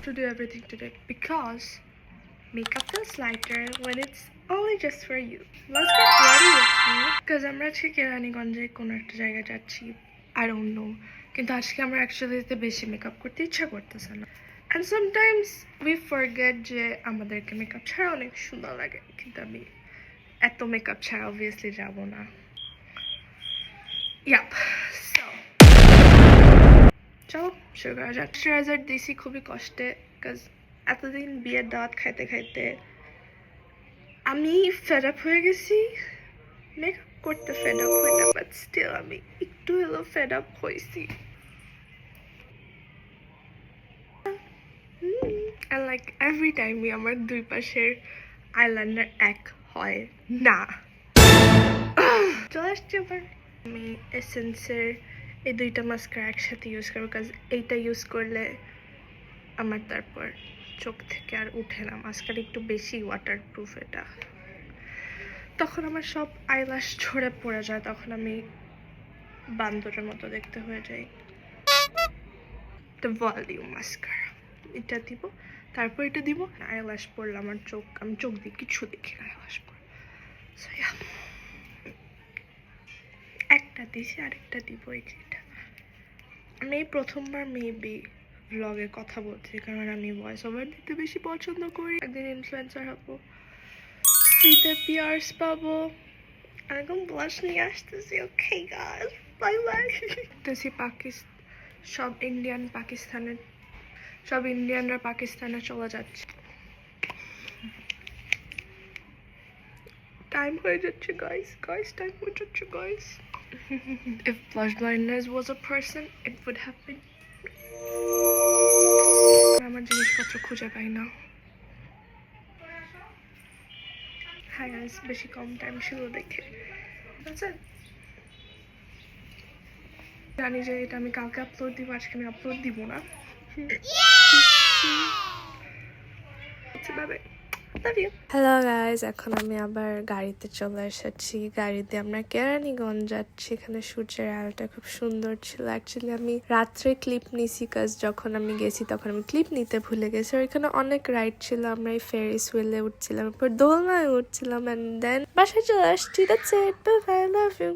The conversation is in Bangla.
have to do everything today because makeup feels lighter when it's only just for you. Let's get ready with me because আমরা আজকে কেরানীগঞ্জে কোনো একটা জায়গায় যাচ্ছি। I don't know. কিন্তু আজকে আমরা অ্যাকচুয়ালিতে বেশি মেকআপ করতে ইচ্ছা করতেছে না। And sometimes we forget যে আমাদেরকে মেকআপ ছাড়া অনেক সুন্দর লাগে। কিন্তু আমি এত মেকআপ ছাড়া obviously যাব না। Yep. So চলো শুরু করা যাক। ময়শ্চারাইজার দিছি খুবই কষ্টে বিকজ এতদিন বিয়ের দাওয়াত খাইতে খাইতে আমি ফেড আপ হয়ে গেছি। মেকআপ করতে ফেড আপ হই না, বাট স্টিল আমি একটু হলেও ফেড আপ হয়েছি। And like every time আমার দুই পাশের আইলাইনার এক হয় না। চলে আসছি আবার। আমি এসেন্সের এই দুইটা মাস্কারা একসাথে ইউজ করবো বিকজ এইটা ইউজ করলে আমার তারপর চোখ থেকে আর উঠে না। মাস্কারা একটু বেশি ওয়াটারপ্রুফ এটা, তখন আমার সব আইল্যাশ ঝরে পড়ে যায়, তখন আমি বান্দরের মতো দেখতে হয়ে যাই। দ্য ভলিউম মাস্কারা এটা দিব, তারপর এটা দিব। আইল্যাশ পড়লে আমার আমি চোখ দিয়ে কিছু দেখি না। আইল্যাশ পড়ে একটা দিয়েছি, আরেকটা দিব। এটা আমি এই প্রথমবার মেবি ব্লগে কথা বলছি কারণ আমি ভয়েস ওভার দিতে বেশি পছন্দ করি। একদিন ইনফ্লুয়েন্সার হবো, ফ্রিতে পিয়ার্স পাবো, এরকম ব্লাশ নিয়ে আসতেছি। Okay guys, bye bye. সব ইন্ডিয়ানরা পাকিস্তানে চলে যাচ্ছে। টাইম হয়ে যাচ্ছে গাইস, টাইম হয়ে যাচ্ছে guys. If blush blindness was a person, it would have been. আমার জিনিসপত্র খুঁজে পাই না। হ্যাঁ গাইস, বেশি কম টাইম ছিল দেখে। আচ্ছা, জানি যে এটা আমি কালকে আপলোড দিব, আজকে আমি আপলোড দিব না। হ্যালো গাইজ, এখন আমি আবার গাড়িতে চলে এসেছি। গাড়িতে আমরা কেরানীগঞ্জ যাচ্ছি। এখানে সূর্যের আলোটা খুব সুন্দর ছিল। অ্যাকচুয়ালি আমি রাত্রে ক্লিপ নিছি কাজ যখন আমি গেছি তখন আমি ক্লিপ নিতে ভুলে গেছি। আর এখানে অনেক রাইড ছিল, আমরা এই ফেরিস হুইলে উঠছিলাম, এরপর দোলনায় উঠছিলাম, অ্যান্ড দেন বাসায় চলে আসছি। That's it, bye bye, love you.